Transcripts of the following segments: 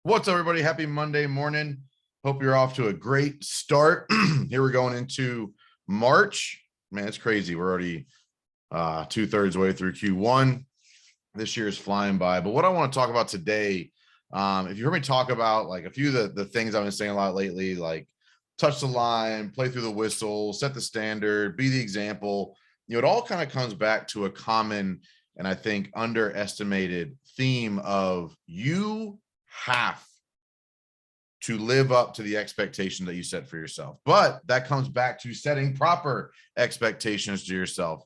What's up, everybody? Happy Monday morning. Hope you're off to a great start. Here we're going into March. Man, it's crazy. We're already 2/3 way through Q1. This year is flying by. But what I want to talk about today, if you heard me talk about like a few of the things I've been saying a lot lately, like touch the line, play through the whistle, set the standard, be the example, it all kind of comes back to a common and I think underestimated theme of you have to live up to the expectation that you set for yourself. But that comes back to setting proper expectations to yourself.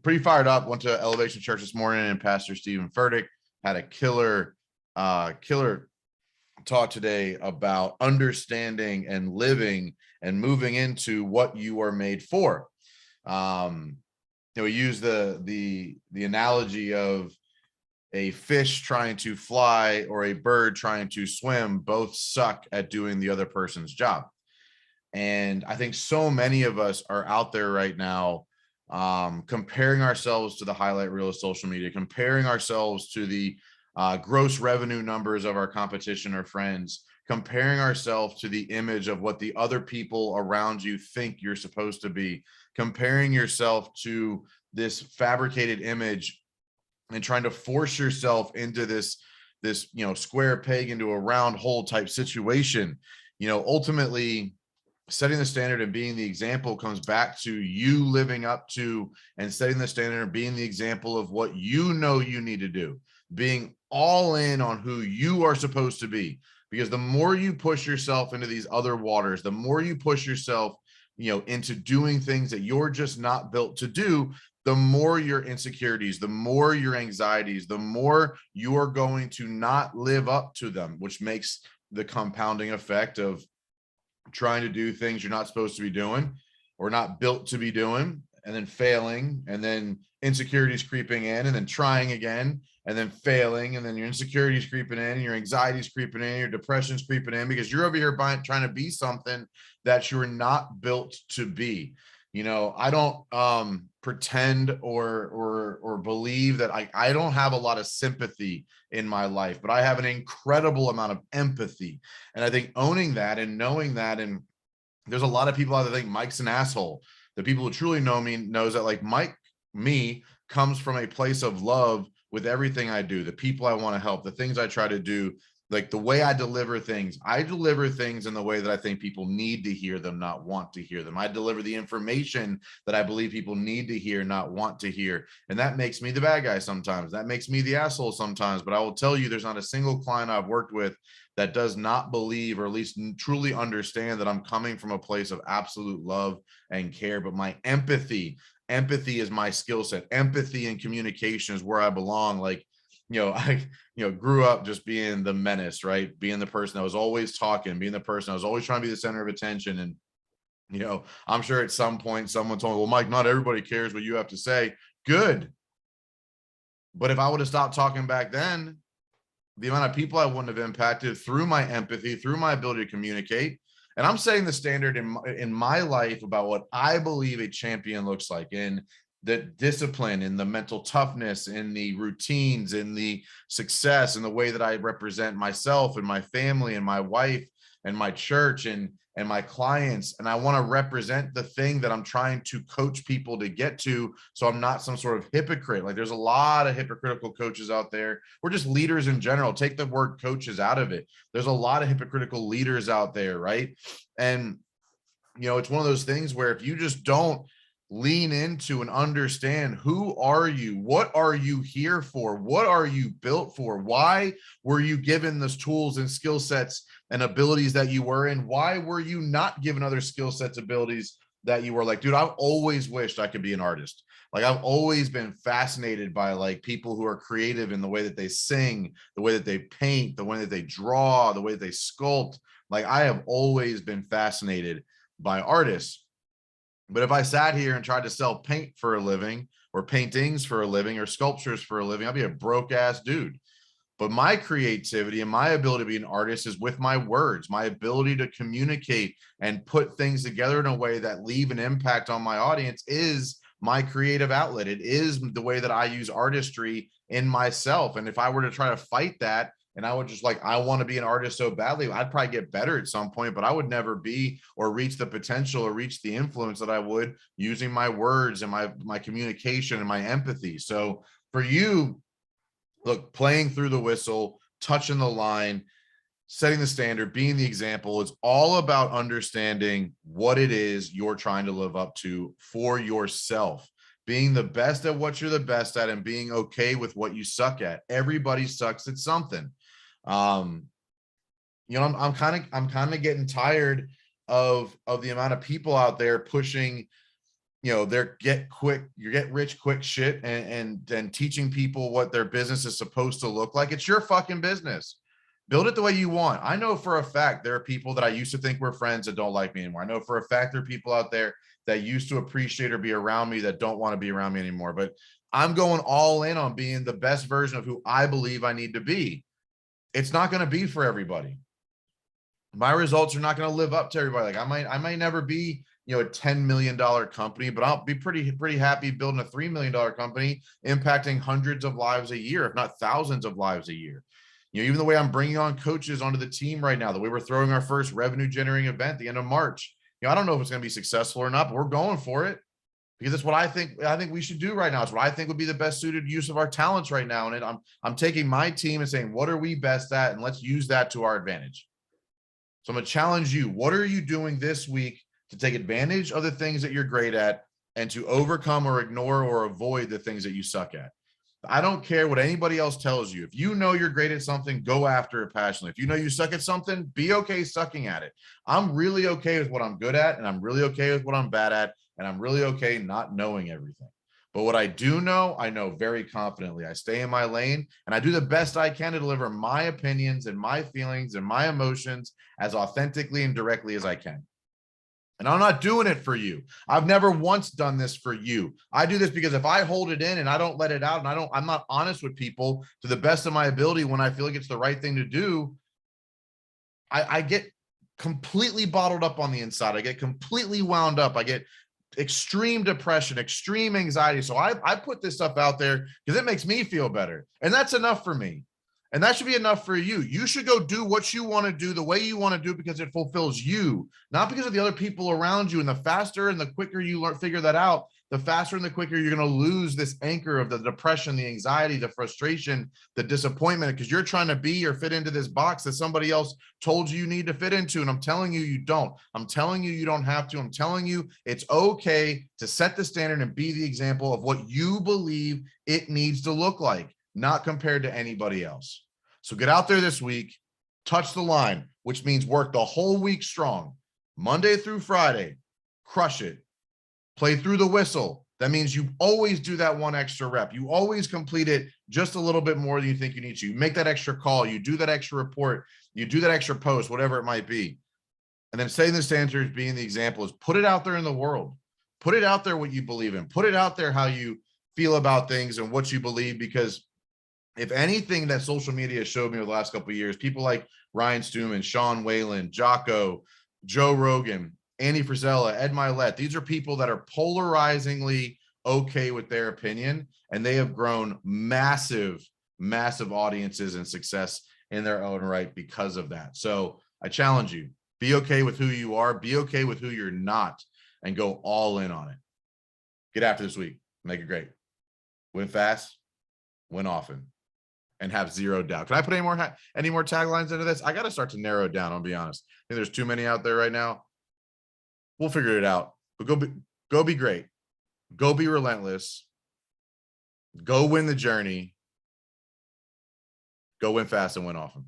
Pretty fired up. Went to Elevation Church this morning, and Pastor Stephen Furtick had a killer talk today about understanding and living and moving into what you are made for. We use the analogy of a fish trying to fly or a bird trying to swim both suck at doing the other person's job. And I think so many of us are out there right now comparing ourselves to the highlight reel of social media, comparing ourselves to the gross revenue numbers of our competition or friends, comparing ourselves to the image of what the other people around you think you're supposed to be, comparing yourself to this fabricated image and trying to force yourself into this square peg into a round hole type situation. Ultimately setting the standard and being the example comes back to you living up to and setting the standard and being the example of what you know you need to do, being all in on who you are supposed to be. Because the more you push yourself into these other waters, the more you push yourself into doing things that you're just not built to do, the more your insecurities, the more your anxieties, the more you are going to not live up to them, which makes the compounding effect of trying to do things you're not supposed to be doing or not built to be doing, and then failing, and then insecurities creeping in, and then trying again, and then failing, and then your insecurities creeping in, and your anxieties creeping in, your depression's creeping in, because you're over here trying to be something that you're not built to be. I don't pretend or believe that I don't have a lot of sympathy in my life, but I have an incredible amount of empathy. And I think owning that and knowing that, and there's a lot of people out there that think Mike's an asshole. The people who truly know me knows that like me comes from a place of love with everything I do, the people I want to help, the things I try to do, like the way I deliver things in the way that I think people need to hear them, not want to hear them. I deliver the information that I believe people need to hear, not want to hear. And that makes me the bad guy sometimes. That makes me the asshole sometimes. But I will tell you, there's not a single client I've worked with that does not believe, or at least truly understand, that I'm coming from a place of absolute love and care. But my empathy is my skill set. Empathy and communication is where I belong. Like, I grew up just being the menace, right? Being the person that was always talking, being the person that was always trying to be the center of attention. And, I'm sure at some point someone told me, well, Mike, not everybody cares what you have to say. Good. But if I would have stopped talking back then, the amount of people I wouldn't have impacted through my empathy, through my ability to communicate. And I'm setting the standard in my life about what I believe a champion looks like, in the discipline, in the mental toughness, in the routines, in the success, in the way that I represent myself and my family and my wife and my church and my clients. And I want to represent the thing that I'm trying to coach people to get to. So I'm not some sort of hypocrite. Like, there's a lot of hypocritical coaches out there. We're just leaders in general. Take the word coaches out of it. There's a lot of hypocritical leaders out there, right? And, it's one of those things where if you just don't lean into and understand, who are you? What are you here for? What are you built for? Why were you given those tools and skill sets and abilities that you were in? Why were you not given other skill sets, abilities that you were? Like, dude, I've always wished I could be an artist. Like, I've always been fascinated by like people who are creative in the way that they sing, the way that they paint, the way that they draw, the way that they sculpt. Like, I have always been fascinated by artists. But if I sat here and tried to sell paint for a living, or paintings for a living, or sculptures for a living, I'd be a broke ass dude. But my creativity and my ability to be an artist is with my words, my ability to communicate and put things together in a way that leave an impact on my audience is my creative outlet. It is the way that I use artistry in myself. And if I were to try to fight that and I would just like, I want to be an artist so badly. I'd probably get better at some point, but I would never be or reach the potential or reach the influence that I would using my words and my communication and my empathy. So for you, look, playing through the whistle, touching the line, setting the standard, being the example, it's all about understanding what it is you're trying to live up to for yourself, being the best at what you're the best at and being okay with what you suck at. Everybody sucks at something. You know, I'm kind of getting tired of the amount of people out there pushing, you know, their get rich quick shit and teaching people what their business is supposed to look like. It's your fucking business. Build it the way you want. I know for a fact there are people that I used to think were friends that don't like me anymore. I know for a fact there are people out there that used to appreciate or be around me that don't want to be around me anymore. But I'm going all in on being the best version of who I believe I need to be. It's not going to be for everybody. My results are not going to live up to everybody. Like I might never be, you know, a $10 million company, but I'll be pretty happy building a $3 million company, impacting hundreds of lives a year, if not thousands of lives a year. You know, even the way I'm bringing on coaches onto the team right now, the way we're throwing our first revenue generating event at the end of March. You know, I don't know if it's going to be successful or not, but we're going for it because it's what I think we should do right now. It's what I think would be the best suited use of our talents right now. And I'm taking my team and saying, what are we best at? And let's use that to our advantage. So I'm going to challenge you. What are you doing this week to take advantage of the things that you're great at and to overcome or ignore or avoid the things that you suck at? I don't care what anybody else tells you. If you know you're great at something, go after it passionately. If you know you suck at something, be okay sucking at it. I'm really okay with what I'm good at, and I'm really okay with what I'm bad at, and I'm really okay not knowing everything. But what I do know, I know very confidently. I stay in my lane, and I do the best I can to deliver my opinions and my feelings and my emotions as authentically and directly as I can. And I'm not doing it for you. I've never once done this for you. I do this because if I hold it in and I don't let it out and I'm not honest with people to the best of my ability when I feel like it's the right thing to do, I get completely bottled up on the inside. I get completely wound up. I get extreme depression, extreme anxiety. So I put this stuff out there because it makes me feel better. And that's enough for me. And that should be enough for you. You should go do what you want to do the way you want to do because it fulfills you, not because of the other people around you. And the faster and the quicker you figure that out, the faster and the quicker you're going to lose this anchor of the depression, the anxiety, the frustration, the disappointment, because you're trying to be or fit into this box that somebody else told you need to fit into. And I'm telling you, you don't. I'm telling you, you don't have to. I'm telling you, it's okay to set the standard and be the example of what you believe it needs to look like, not compared to anybody else. So get out there this week, touch the line, which means work the whole week strong, Monday through Friday, crush it, play through the whistle. That means you always do that one extra rep. You always complete it just a little bit more than you think you need to. You make that extra call, you do that extra report, you do that extra post, whatever it might be. And then setting the standards, being the example, is put it out there in the world. Put it out there what you believe in. Put it out there how you feel about things and what you believe, because if anything that social media has showed me over the last couple of years, people like Ryan Stewman, Sean Whalen, Jocko, Joe Rogan, Andy Frisella, Ed Milet, these are people that are polarizingly okay with their opinion, and they have grown massive audiences and success in their own right because of that. So I challenge you, be okay with who you are, be okay with who you're not, and go all in on it. Get after this week, make it great. Win fast, win often, and have zero doubt. Can I put any more taglines into this? I got to start to narrow it down. I'll be honest. I think there's too many out there right now. We'll figure it out. But go be great. Go be relentless. Go win the journey. Go win fast and win often.